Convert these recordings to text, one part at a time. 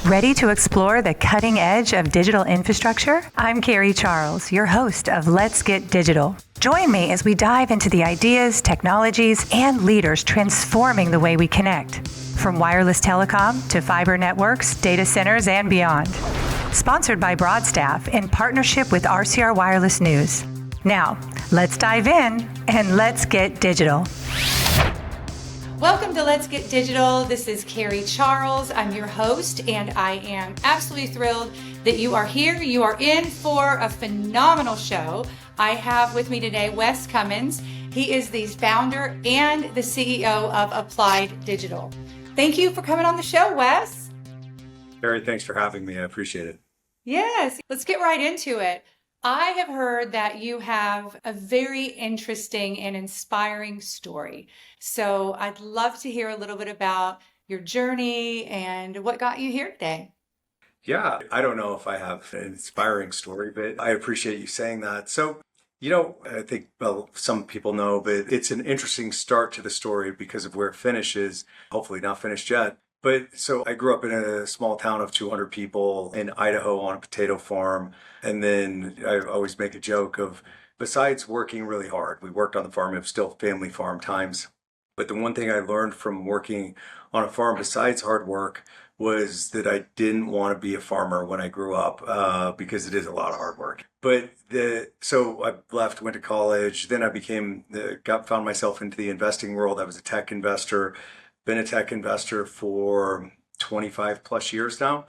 Ready to explore the cutting edge of digital infrastructure? I'm Carrie Charles, your host of Let's Get Digital. Join me as we dive into the ideas, technologies, and leaders transforming the way we connect, from wireless telecom to fiber networks, data centers, and beyond. Sponsored by Broadstaff in partnership with RCR Wireless News. Now, let's dive in and let's get digital. Welcome to Let's Get Digital. This is Carrie Charles. I'm your host, and I am absolutely thrilled that you are here. You are in for a phenomenal show. I have with me today Wes Cummins. He is the founder and the CEO of Applied Digital. Thank you for coming on the show, Wes. Carrie, thanks for having me. I appreciate it. Yes, let's get right into it. I have heard that you have a very interesting and inspiring story. So I'd love to hear a little bit about your journey and what got you here today. Yeah, I don't know if I have an inspiring story, but I appreciate you saying that. So, I think, some people know, but it's an interesting start to the story because of where it finishes, hopefully not finished yet. But so I grew up in a small town of 200 people in Idaho on a potato farm. And then I always make a joke of, besides working really hard, we worked on the farm, it was still family farm times. But the one thing I learned from working on a farm besides hard work was that I didn't want to be a farmer when I grew up because it is a lot of hard work. So I left, went to college, then I found myself into the investing world. I was a tech investor, been a tech investor for 25 plus years now.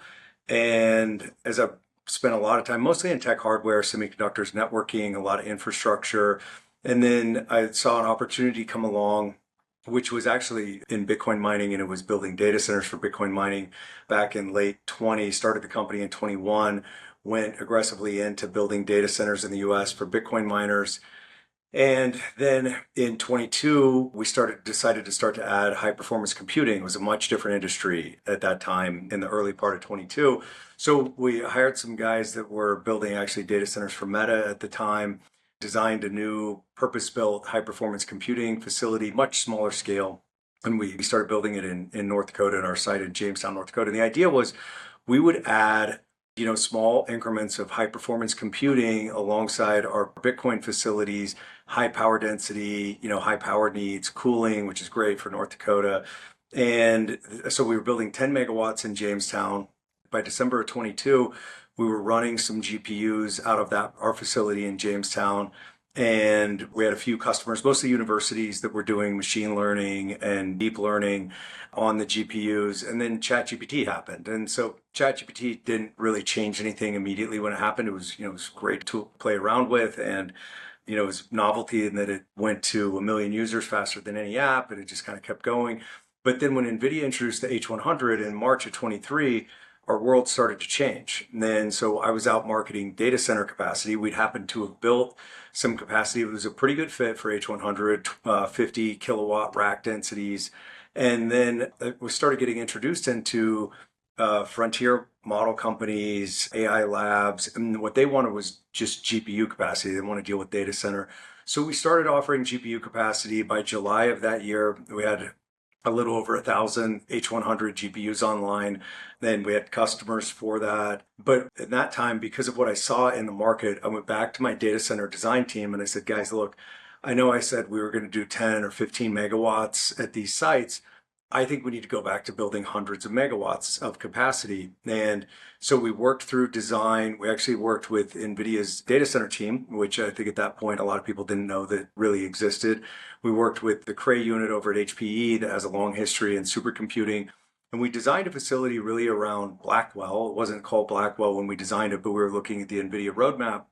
And as I've spent a lot of time, mostly in tech hardware, semiconductors, networking, a lot of infrastructure. And then I saw an opportunity come along, which was actually in Bitcoin mining, and it was building data centers for Bitcoin mining back in late 20, started the company in 21, went aggressively into building data centers in the US for Bitcoin miners. And then in 22, we decided to start to add high performance computing. It was a much different industry at that time in the early part of 22. So we hired some guys that were building actually data centers for Meta at the time, designed a new purpose-built high performance computing facility, much smaller scale. And we started building it in North Dakota, in our site in Jamestown, North Dakota. And the idea was we would add small increments of high performance computing alongside our Bitcoin facilities, high power density, high power needs, cooling, which is great for North Dakota. And so we were building 10 megawatts in Jamestown. By December of 22, we were running some GPUs out of our facility in Jamestown. And we had a few customers, mostly universities, that were doing machine learning and deep learning on the GPUs. And then ChatGPT happened. And so ChatGPT didn't really change anything immediately when it happened. It was a great tool to play around with. And, it was novelty in that it went to 1 million users faster than any app, and it just kind of kept going. But then when Nvidia introduced the H100 in March of 23, our world started to change. And then so I was out marketing data center capacity. We'd happened to have built some capacity. It was a pretty good fit for H100, 50 kilowatt rack densities. And then we started getting introduced into frontier model companies, AI labs, and what they wanted was just GPU capacity. They didn't want to deal with data center. So we started offering GPU capacity. By July of that year, we had a little over 1,000 H100 GPUs online. Then we had customers for that. But at that time, because of what I saw in the market, I went back to my data center design team and I said, guys, look, I know I said we were going to do 10 or 15 megawatts at these sites. I think we need to go back to building hundreds of megawatts of capacity. And so we worked through design. We actually worked with Nvidia's data center team, which I think at that point, a lot of people didn't know that really existed. We worked with the Cray unit over at HPE that has a long history in supercomputing. And we designed a facility really around Blackwell. It wasn't called Blackwell when we designed it, but we were looking at the Nvidia roadmap.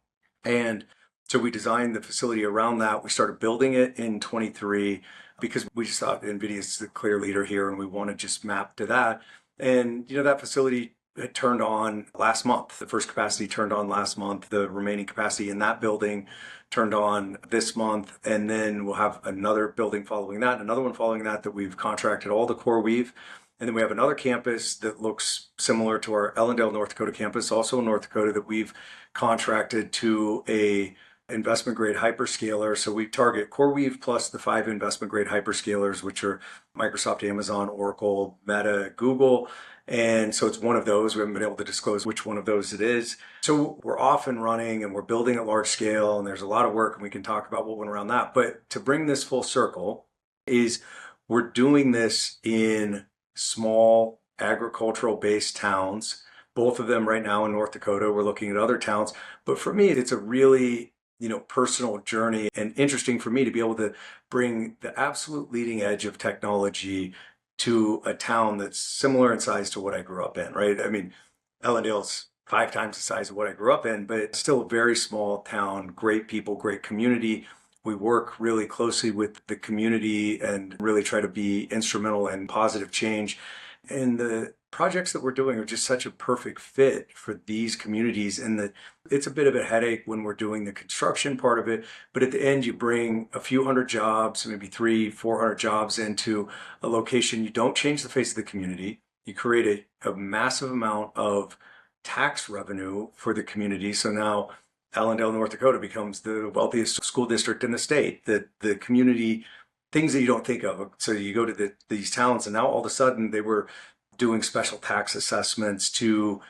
And so we designed the facility around that. We started building it in 23 because we just thought Nvidia is the clear leader here and we want to just map to that. And, that facility had turned on last month. The first capacity turned on last month. The remaining capacity in that building turned on this month. And then we'll have another building following that, another one following that we've contracted all the core weave. And then we have another campus that looks similar to our Ellendale, North Dakota campus, also in North Dakota, that we've contracted to a investment grade hyperscaler. So we target CoreWeave plus the 5 investment grade hyperscalers, which are Microsoft, Amazon, Oracle, Meta, Google. And so it's one of those. We haven't been able to disclose which one of those it is. So we're off and running and we're building at large scale, and there's a lot of work, and we can talk about what went around that. But to bring this full circle is we're doing this in small agricultural based towns, both of them right now in North Dakota. We're looking at other towns. But for me, it's a really personal journey, and interesting for me to be able to bring the absolute leading edge of technology to a town that's similar in size to what I grew up in, right? I mean, Ellendale's 5 times the size of what I grew up in, but it's still a very small town, great people, great community. We work really closely with the community and really try to be instrumental in positive change. And the projects that we're doing are just such a perfect fit for these communities. And that it's a bit of a headache when we're doing the construction part of it. But at the end, you bring a few hundred jobs, maybe 300-400 jobs into a location. You don't change the face of the community. You create a massive amount of tax revenue for the community. So now Allendale, North Dakota becomes the wealthiest school district in the state. The community, things that you don't think of. So you go to these towns, and now all of a sudden they were doing special tax assessments to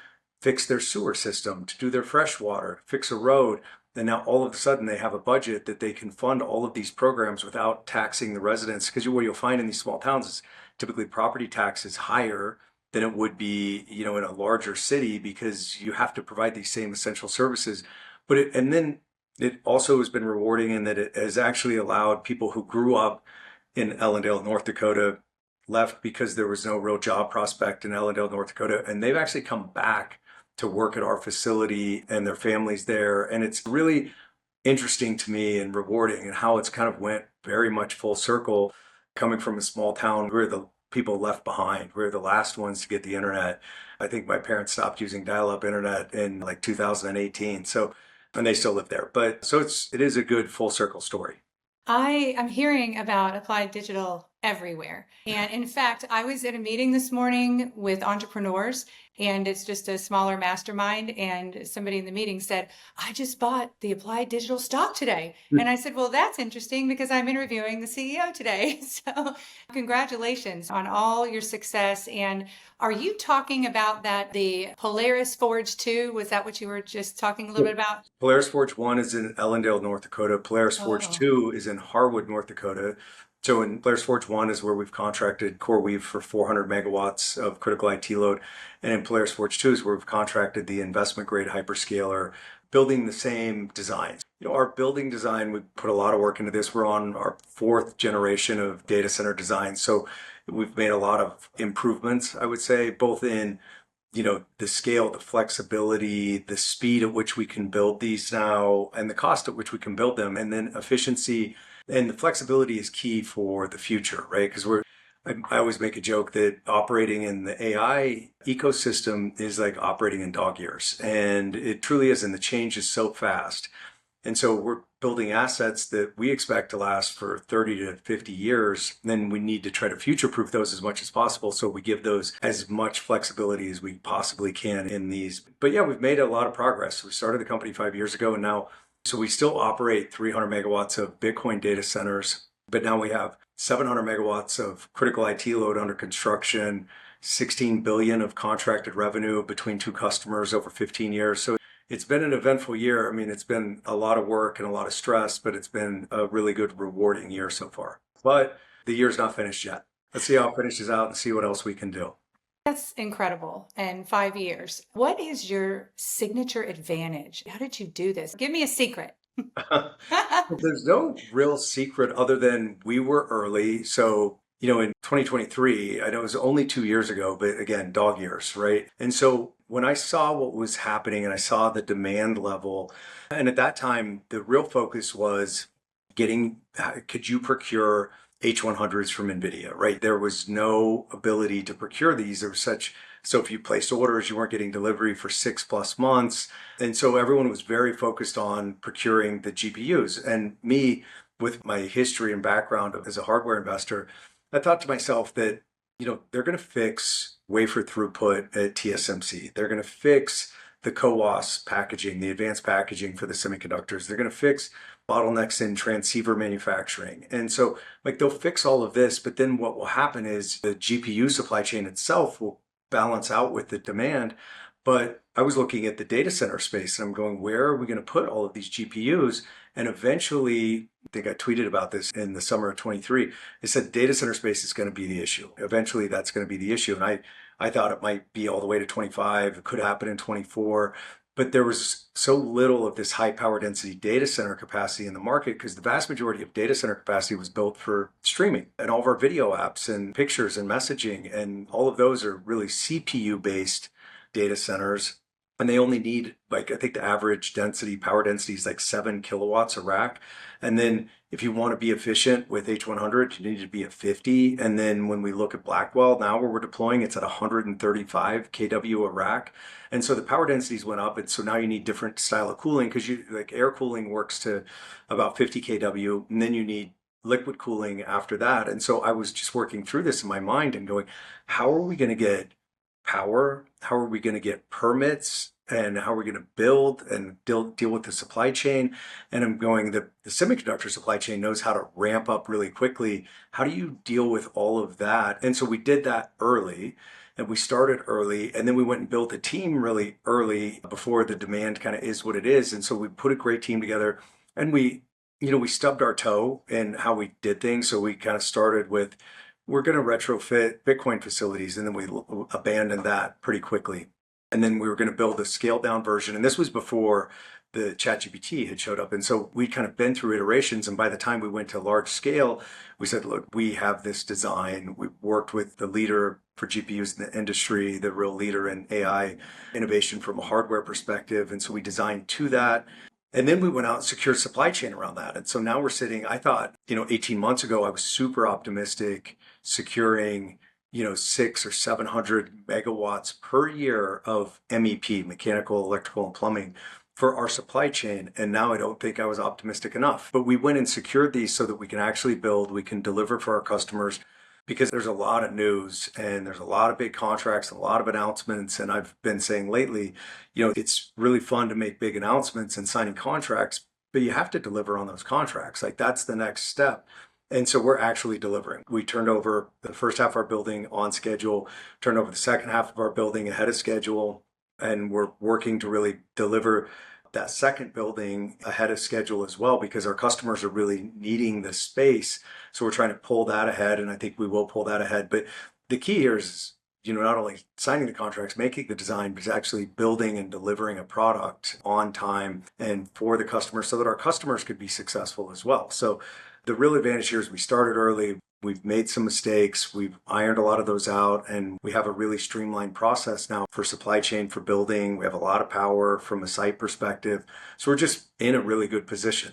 fix their sewer system, to do their fresh water, fix a road. And now all of a sudden they have a budget that they can fund all of these programs without taxing the residents. Because what you'll find in these small towns is typically property tax is higher than it would be, in a larger city, because you have to provide these same essential services. And then it also has been rewarding in that it has actually allowed people who grew up in Ellendale, North Dakota, left because there was no real job prospect in Ellendale, North Dakota, and they've actually come back to work at our facility and their families there. And it's really interesting to me and rewarding, and how it's kind of went very much full circle, coming from a small town. We're the people left behind. We're the last ones to get the internet. I think my parents stopped using dial-up internet in like 2018. And they still live there. But so it is a good full circle story. I am hearing about applied digital everywhere. And in fact, I was at a meeting this morning with entrepreneurs, and it's just a smaller mastermind. And somebody in the meeting said, I just bought the applied digital stock today. And I said, well, that's interesting because I'm interviewing the CEO today. So congratulations on all your success. And are you talking about the Polaris Forge 2? Was that what you were just talking a little bit about? Polaris Forge 1 is in Ellendale, North Dakota. Polaris Forge 2 is in Harwood, North Dakota. So in Polaris Forge 1 is where we've contracted CoreWeave for 400 megawatts of critical IT load. And in Polaris Forge 2 is where we've contracted the investment grade hyperscaler, building the same designs. Our building design, we put a lot of work into this. We're on our 4th generation of data center design. So we've made a lot of improvements, I would say, both in the scale, the flexibility, the speed at which we can build these now, and the cost at which we can build them, and then efficiency. And the flexibility is key for the future, right? Because I always make a joke that operating in the AI ecosystem is like operating in dog years. And it truly is, and the change is so fast. And so we're building assets that we expect to last for 30 to 50 years. Then we need to try to future-proof those as much as possible. So we give those as much flexibility as we possibly can in these. But yeah, we've made a lot of progress. We started the company 5 years ago, and now, so we still operate 300 megawatts of Bitcoin data centers, but now we have 700 megawatts of critical IT load under construction, 16 billion of contracted revenue between 2 customers over 15 years. So it's been an eventful year. I mean, it's been a lot of work and a lot of stress, but it's been a really good, rewarding year so far. But the year's not finished yet. Let's see how it finishes out and see what else we can do. That's incredible. And 5 years. What is your signature advantage? How did you do this? Give me a secret. There's no real secret other than we were early. So, in 2023, I know it was only 2 years ago, but again, dog years, right? And so when I saw what was happening and I saw the demand level, and at that time, the real focus was could you procure H100s from Nvidia, right? There was no ability to procure these. So if you placed orders, you weren't getting delivery for 6+ months. And so everyone was very focused on procuring the GPUs. And me, with my history and background as a hardware investor, I thought to myself that, they're going to fix wafer throughput at TSMC. They're going to fix the CoWoS packaging, the advanced packaging for the semiconductors. They're going to fix bottlenecks in transceiver manufacturing. And so like they'll fix all of this, but then what will happen is the GPU supply chain itself will balance out with the demand. But I was looking at the data center space and I'm going, where are we going to put all of these GPUs? And eventually, I think I tweeted about this in the summer of 23. I said data center space is going to be the issue. Eventually, that's going to be the issue. And I thought it might be all the way to 25. It could happen in 24. But there was so little of this high power density data center capacity in the market because the vast majority of data center capacity was built for streaming and all of our video apps and pictures and messaging. And all of those are really CPU based data centers. And they only need, like, I think the average density, power density is like 7 kilowatts a rack. And then if you want to be efficient with H100, you need to be at 50. And then when we look at Blackwell now where we're deploying, it's at 135 kW a rack. And so the power densities went up. And so now you need different style of cooling because you like air cooling works to about 50 kW. And then you need liquid cooling after that. And so I was just working through this in my mind and going, how are we going to get power? How are we going to get permits? And how are we going to build and deal with the supply chain? And I'm going, the semiconductor supply chain knows how to ramp up really quickly. How do you deal with all of that? And so we did that early and we started early. And then we went and built a team really early before the demand kind of is what it is. And so we put a great team together and we stubbed our toe in how we did things. So we kind of started with, we're going to retrofit Bitcoin facilities. And then we abandoned that pretty quickly. And then we were going to build a scaled down version. And this was before the ChatGPT had showed up. And so we'd kind of been through iterations. And by the time we went to large scale, we said, look, we have this design. We worked with the leader for GPUs in the industry, the real leader in AI innovation from a hardware perspective. And so we designed to that. And then we went out and secured supply chain around that. And so now we're sitting, I thought, 18 months ago, I was super optimistic securing 600 or 700 megawatts per year of MEP, mechanical, electrical, and plumbing for our supply chain. And now I don't think I was optimistic enough. But we went and secured these so that we can actually build, we can deliver for our customers because there's a lot of news and there's a lot of big contracts, a lot of announcements. And I've been saying lately, it's really fun to make big announcements and signing contracts, but you have to deliver on those contracts. Like that's the next step. And so we're actually delivering. We turned over the first half of our building on schedule, turned over the second half of our building ahead of schedule, and we're working to really deliver that second building ahead of schedule as well because our customers are really needing the space. So we're trying to pull that ahead, and I think we will pull that ahead. But the key here is, not only signing the contracts, making the design, but actually building and delivering a product on time and for the customer so that our customers could be successful as well. So the real advantage here is we started early. We've made some mistakes. We've ironed a lot of those out, and we have a really streamlined process now for supply chain, for building. We have a lot of power from a site perspective. So we're just in a really good position.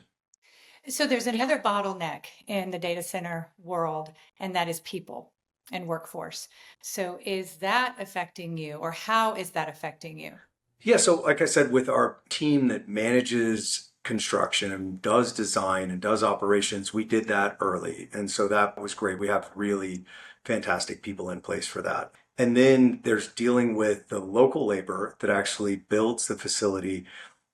So there's another bottleneck in the data center world, and that is people and workforce. So is that affecting you, or how is that affecting you? Yeah, so like I said, with our team that manages construction and does design and does operations, we did that early. And so that was great. We have really fantastic people in place for that. And then there's dealing with the local labor that actually builds the facility.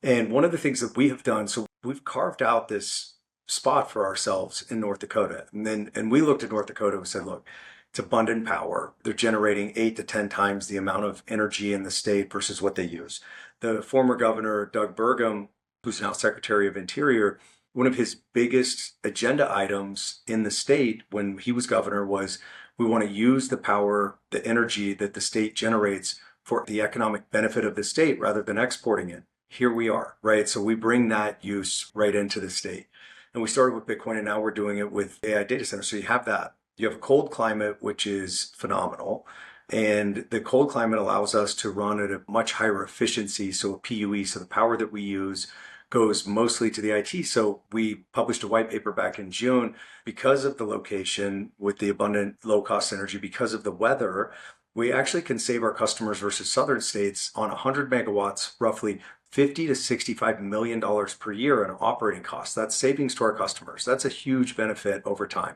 And one of the things that we have done, so we've carved out this spot for ourselves in North Dakota. And we looked at North Dakota and said, look, it's abundant power. They're generating 8 to 10 times the amount of energy in the state versus what they use. The former governor, Doug Burgum, who's now Secretary of Interior, one of his biggest agenda items in the state when he was governor was we want to use the power, the energy that the state generates for the economic benefit of the state rather than exporting it. Here we are, right? So we bring that use right into the state. And we started with Bitcoin and now we're doing it with AI data centers. So you have that. You have a cold climate, which is phenomenal. And the cold climate allows us to run at a much higher efficiency. So a PUE, so the power that we use goes mostly to the IT. So we published a white paper back in June because of the location with the abundant low cost energy, because of the weather, we actually can save our customers versus southern states on 100 megawatts, roughly $50 to $65 million per year in operating costs. That's savings to our customers. That's a huge benefit over time.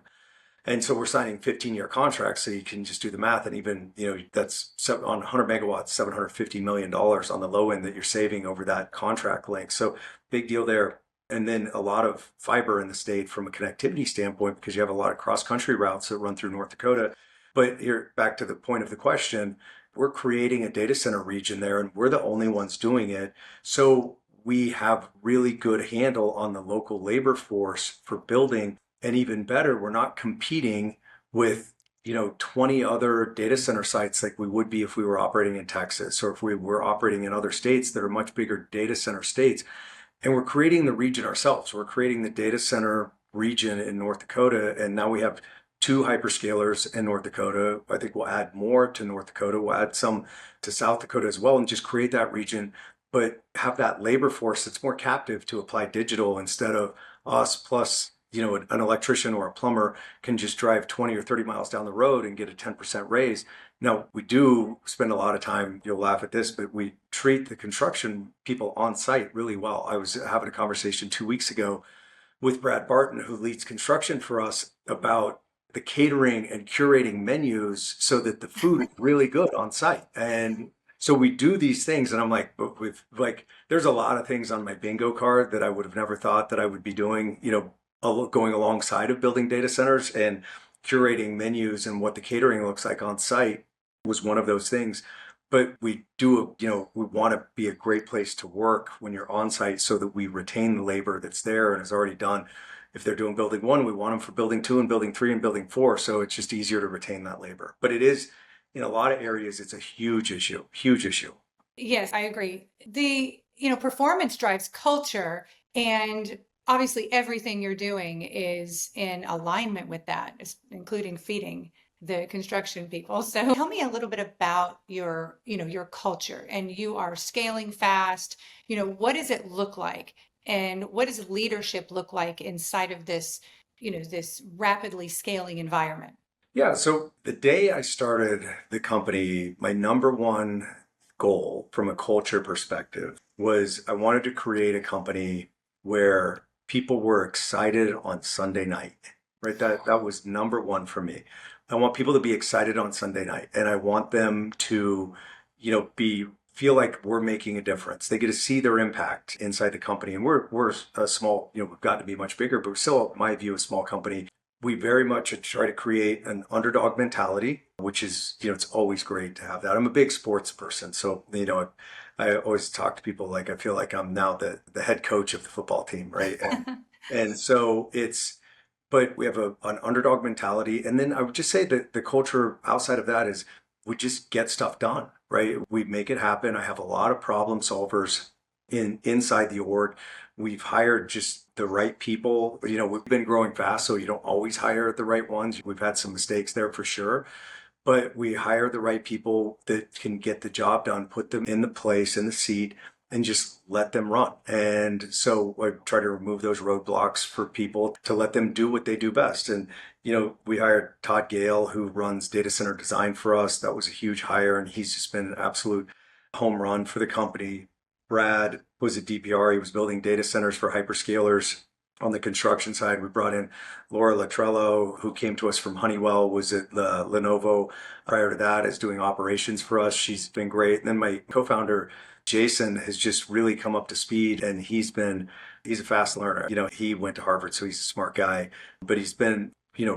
And so we're signing 15-year contracts, so you can just do the math. And even, that's on 100 megawatts, $750 million on the low end that you're saving over that contract length. So big deal there. And then a lot of fiber in the state from a connectivity standpoint, because you have a lot of cross-country routes that run through North Dakota. But here, back to the point of the question, we're creating a data center region there, and we're the only ones doing it. So we have really good handle on the local labor force for building. And even better, we're not competing with 20 other data center sites like we would be if we were operating in Texas or if we were operating in other states that are much bigger data center states. And we're creating the region ourselves. We're creating the data center region in North Dakota. And now we have two hyperscalers in North Dakota. I think we'll add more to North Dakota. We'll add some to South Dakota as well and just create that region, but have that labor force that's more captive to Applied Digital instead of us plus, an electrician or a plumber can just drive 20 or 30 miles down the road and get a 10% raise. Now, we do spend a lot of time, you'll laugh at this, but we treat the construction people on site really well. I was having a conversation 2 weeks ago with Brad Barton, who leads construction for us, about the catering and curating menus so that the food is really good on site. And so we do these things, and I'm like, but there's a lot of things on my bingo card that I would have never thought that I would be doing, going alongside of building data centers, and curating menus and what the catering looks like on site was one of those things. But we do, we want to be a great place to work when you're on site so that we retain the labor that's there and is already done. If they're doing building 1, we want them for building 2 and building 3 and building 4. So it's just easier to retain that labor. But it is, in a lot of areas, it's a huge issue. Yes, I agree. The, performance drives culture, and obviously everything you're doing is in alignment with that, including feeding the construction people. So tell me a little bit about your culture. And you are scaling fast. What does it look like? And what does leadership look like inside of this, this rapidly scaling environment? Yeah, so the day I started the company, my number one goal from a culture perspective was I wanted to create a company where people were excited on Sunday night, right? That was number one for me. I want people to be excited on Sunday night, and I want them to, feel like we're making a difference. They get to see their impact inside the company. And we're a small, we've gotten to be much bigger, but we're still, in my view, a small company. We very much try to create an underdog mentality, which is, it's always great to have that. I'm a big sports person. So, I always talk to people like I feel like I'm now the head coach of the football team, right? And so but we have an underdog mentality. And then I would just say that the culture outside of that is we just get stuff done, right? We make it happen. I have a lot of problem solvers inside the org. We've hired just the right people. We've been growing fast, so you don't always hire the right ones. We've had some mistakes there for sure. But we hire the right people that can get the job done, put them in the seat, and just let them run. And so I try to remove those roadblocks for people to let them do what they do best. And, we hired Todd Gale, who runs data center design for us. That was a huge hire, and he's just been an absolute home run for the company. Brad was at DPR. He was building data centers for hyperscalers. On the construction side, we brought in Laura Latrello, who came to us from Honeywell, was at Lenovo prior to that, is doing operations for us. She's been great. And then my co-founder, Jason, has just really come up to speed, and he's a fast learner. He went to Harvard, so he's a smart guy, but he's been,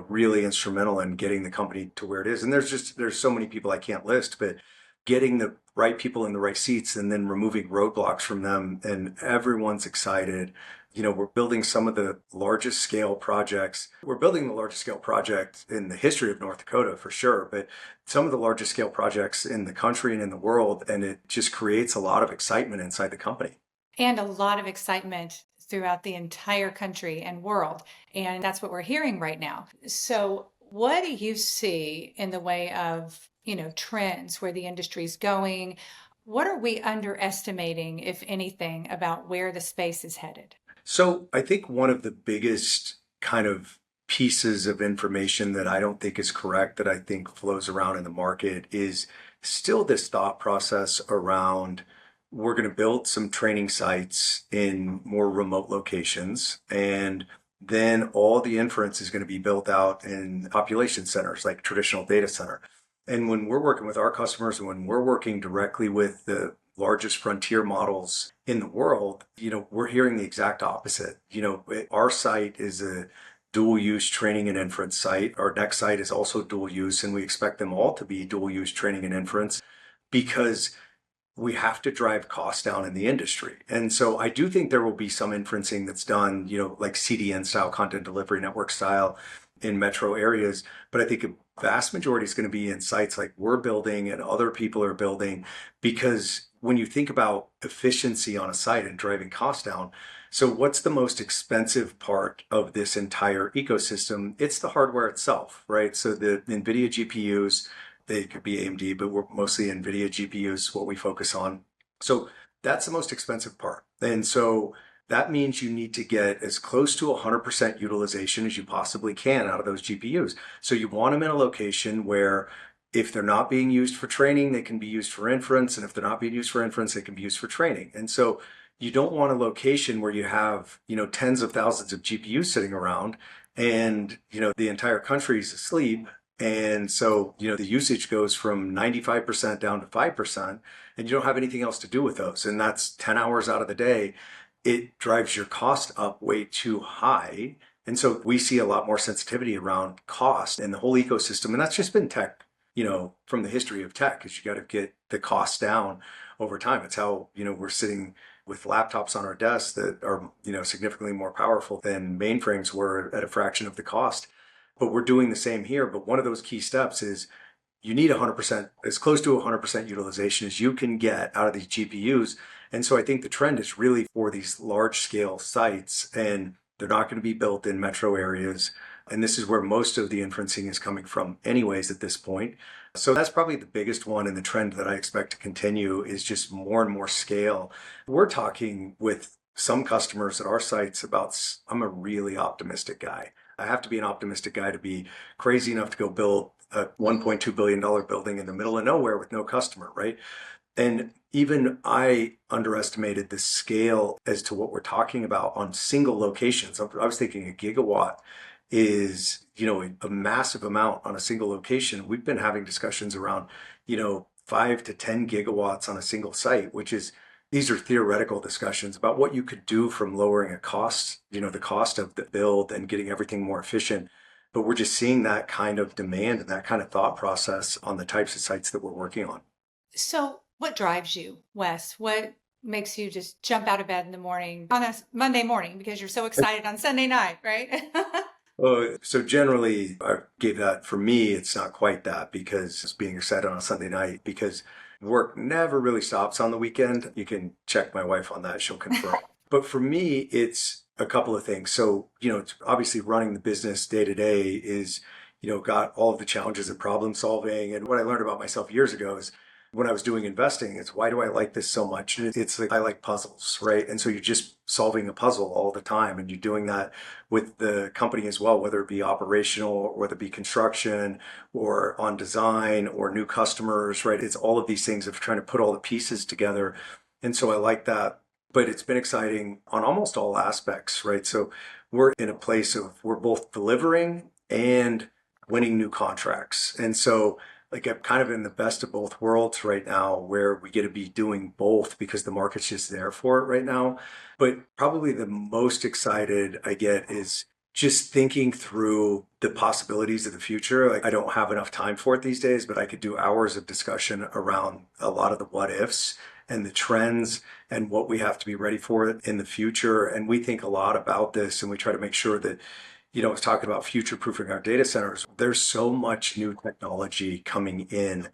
really instrumental in getting the company to where it is. And there's so many people I can't list, but getting the right people in the right seats and then removing roadblocks from them, and everyone's excited. We're building some of the largest scale projects. We're building the largest scale project in the history of North Dakota for sure, but some of the largest scale projects in the country and in the world. And it just creates a lot of excitement inside the company. And a lot of excitement throughout the entire country and world. And that's what we're hearing right now. So what do you see in the way of, trends, where the industry's going? What are we underestimating, if anything, about where the space is headed? So I think one of the biggest kind of pieces of information that I don't think is correct, that I think flows around in the market, is still this thought process around we're going to build some training sites in more remote locations, and then all the inference is going to be built out in population centers like traditional data center. And when we're working with our customers and when we're working directly with the largest frontier models in the world, we're hearing the exact opposite. Our site is a dual use training and inference site. Our next site is also dual use, and we expect them all to be dual use training and inference because we have to drive costs down in the industry. And so I do think there will be some inferencing that's done, like CDN style, content delivery network style in metro areas. But I think a vast majority is going to be in sites like we're building and other people are building, because when you think about efficiency on a site and driving costs down, so what's the most expensive part of this entire ecosystem? It's the hardware itself, right? So the Nvidia GPUs, they could be AMD, but we're mostly Nvidia GPUs, what we focus on. So that's the most expensive part. And so that means you need to get as close to 100% utilization as you possibly can out of those GPUs. So you want them in a location where if they're not being used for training, they can be used for inference. And if they're not being used for inference, they can be used for training. And so you don't want a location where you have, tens of thousands of GPUs sitting around and, the entire country's asleep. And so, the usage goes from 95% down to 5%, and you don't have anything else to do with those. And that's 10 hours out of the day. It drives your cost up way too high. And so we see a lot more sensitivity around cost in the whole ecosystem. And that's just been tech, from the history of tech, is you got to get the costs down over time. It's how, we're sitting with laptops on our desks that are, significantly more powerful than mainframes were at a fraction of the cost. But we're doing the same here. But one of those key steps is you need 100%, as close to 100% utilization as you can get out of these GPUs. And so I think the trend is really for these large scale sites, and they're not going to be built in metro areas. And this is where most of the inferencing is coming from anyways at this point. So that's probably the biggest one, and the trend that I expect to continue is just more and more scale. We're talking with some customers at our sites about, I'm a really optimistic guy. I have to be an optimistic guy to be crazy enough to go build a $1.2 billion building in the middle of nowhere with no customer, right? And even I underestimated the scale as to what we're talking about on single locations. I was thinking a gigawatt is, a massive amount on a single location. We've been having discussions around, 5 to 10 gigawatts on a single site, these are theoretical discussions about what you could do from lowering a cost, the cost of the build and getting everything more efficient. But we're just seeing that kind of demand and that kind of thought process on the types of sites that we're working on. So what drives you, Wes? What makes you just jump out of bed in the morning on a Monday morning because you're so excited on Sunday night, right? So generally, I gave that, for me, it's not quite that, because it's being excited on a Sunday night, because work never really stops on the weekend. You can check my wife on that, she'll confirm. But for me, it's a couple of things. So, it's obviously running the business day to day is, got all of the challenges of problem solving. And what I learned about myself years ago is when I was doing investing, it's why do I like this so much? It's like I like puzzles, right? And so you're just solving a puzzle all the time, and you're doing that with the company as well, whether it be operational or whether it be construction or on design or new customers, right? It's all of these things of trying to put all the pieces together. And so I like that. But it's been exciting on almost all aspects, right? So we're in a place of we're both delivering and winning new contracts. And so I'm kind of in the best of both worlds right now, where we get to be doing both because the market's just there for it right now. But probably the most excited I get is just thinking through the possibilities of the future. I don't have enough time for it these days, but I could do hours of discussion around a lot of the what ifs and the trends and what we have to be ready for in the future. And we think a lot about this, and we try to make sure that, I was talking about future-proofing our data centers. There's so much new technology coming in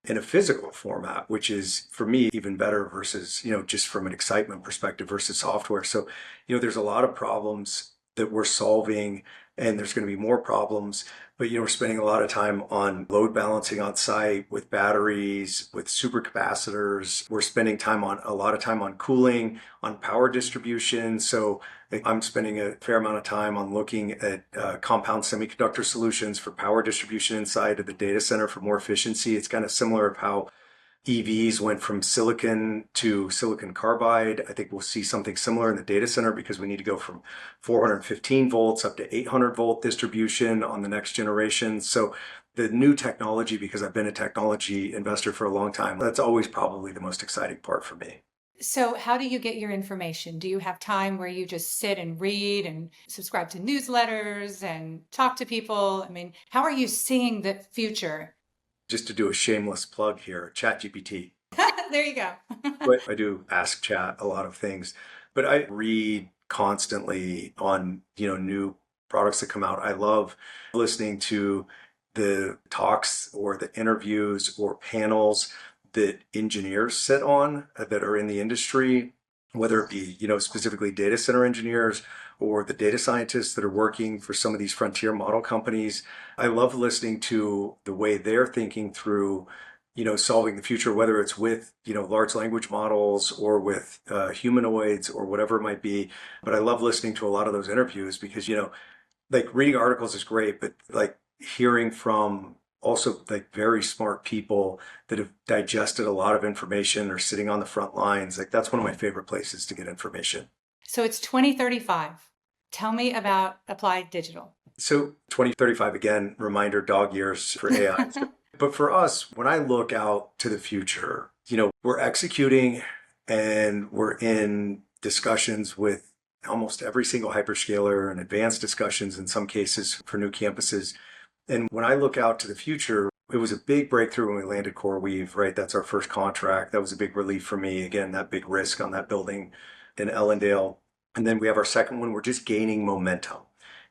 a physical format, which is, for me, even better versus, just from an excitement perspective versus software. So, there's a lot of problems that we're solving, and there's going to be more problems. But, we're spending a lot of time on load balancing on site with batteries, with supercapacitors. We're spending a lot of time on cooling, on power distribution. So I'm spending a fair amount of time on looking at compound semiconductor solutions for power distribution inside of the data center for more efficiency. It's kind of similar of how EVs went from silicon to silicon carbide. I think we'll see something similar in the data center because we need to go from 415 volts up to 800 volt distribution on the next generation. So the new technology, because I've been a technology investor for a long time, that's always probably the most exciting part for me. So how do you get your information? Do you have time where you just sit and read and subscribe to newsletters and talk to people? I mean, how are you seeing the future? Just to do a shameless plug here, ChatGPT. There you go. But I do ask Chat a lot of things, but I read constantly on, new products that come out. I love listening to the talks or the interviews or panels that engineers sit on that are in the industry, whether it be, specifically data center engineers or the data scientists that are working for some of these frontier model companies. I love listening to the way they're thinking through, solving the future, whether it's with, large language models or with humanoids or whatever it might be. But I love listening to a lot of those interviews because, like reading articles is great, but like hearing from also like very smart people that have digested a lot of information or sitting on the front lines. Like that's one of my favorite places to get information. So it's 2035. Tell me about Applied Digital. So 2035, again, reminder, dog years for AI. But for us, when I look out to the future, we're executing and we're in discussions with almost every single hyperscaler and advanced discussions in some cases for new campuses. And when I look out to the future, it was a big breakthrough when we landed CoreWeave, right? That's our first contract. That was a big relief for me. Again, that big risk on that building in Ellendale. And then we have our second one. We're just gaining momentum.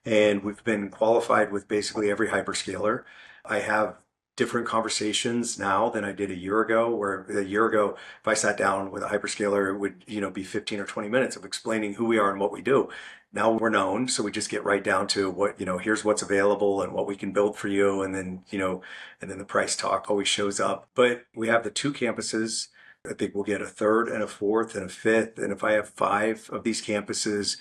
And we've been qualified with basically every hyperscaler. I have different conversations now than I did a year ago, where a year ago, if I sat down with a hyperscaler, it would, be 15 or 20 minutes of explaining who we are and what we do. Now we're known, so we just get right down to what, here's what's available and what we can build for you. And then, and then the price talk always shows up. But we have the 2 campuses. I think we'll get a third and a fourth and a fifth. And if I have 5 of these campuses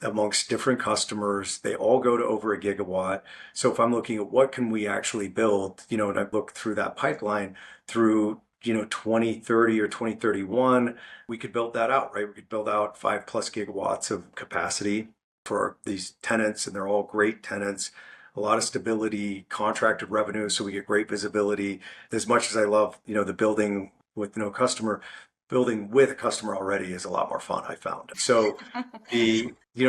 amongst different customers, they all go to over a gigawatt. So if I'm looking at what can we actually build, and I look through that pipeline through 2030 or 2031, we could build that out, right? We could build out 5+ gigawatts of capacity for these tenants, and they're all great tenants. A lot of stability, contracted revenue, so we get great visibility. As much as I love, the building with no customer, building with a customer already is a lot more fun, I found. So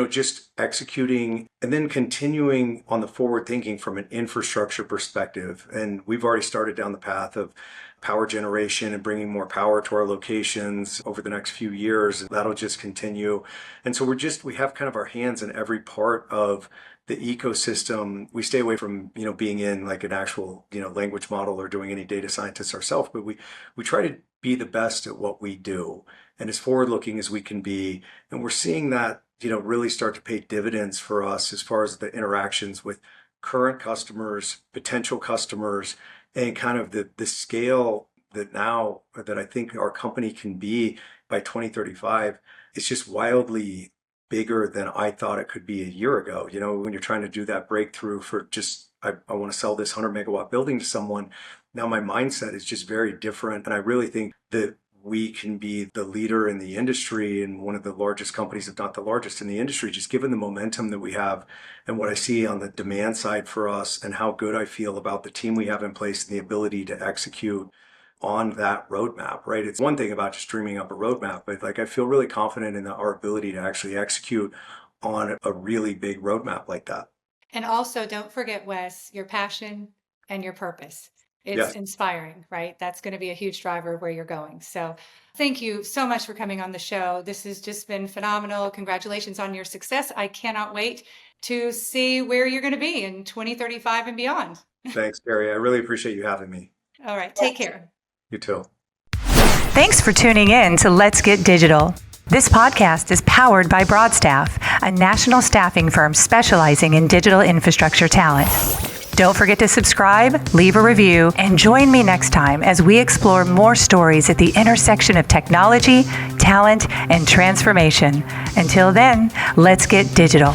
just executing and then continuing on the forward thinking from an infrastructure perspective. And we've already started down the path of power generation and bringing more power to our locations over the next few years. That'll just continue. And so we have kind of our hands in every part of the ecosystem. We stay away from, being in like an actual, language model or doing any data scientists ourselves, but we try to be the best at what we do and as forward looking as we can be. And we're seeing that, really start to pay dividends for us as far as the interactions with current customers, potential customers, and kind of the scale that I think our company can be by 2035. It's just wildly bigger than I thought it could be a year ago. When you're trying to do that breakthrough for just, I want to sell this 100 megawatt building to someone. Now my mindset is just very different. And I really think that we can be the leader in the industry and one of the largest companies, if not the largest in the industry, just given the momentum that we have and what I see on the demand side for us and how good I feel about the team we have in place and the ability to execute on that roadmap, right? It's one thing about just dreaming up a roadmap, but I feel really confident in our ability to actually execute on a really big roadmap like that. And also, don't forget, Wes, your passion and your purpose. It's inspiring, right? That's going to be a huge driver of where you're going. So thank you so much for coming on the show. This has just been phenomenal. Congratulations on your success. I cannot wait to see where you're going to be in 2035 and beyond. Thanks, Carrie. I really appreciate you having me. All right. Take care. You too. Thanks for tuning in to Let's Get Digital. This podcast is powered by Broadstaff, a national staffing firm specializing in digital infrastructure talent. Don't forget to subscribe, leave a review, and join me next time as we explore more stories at the intersection of technology, talent, and transformation. Until then, let's get digital.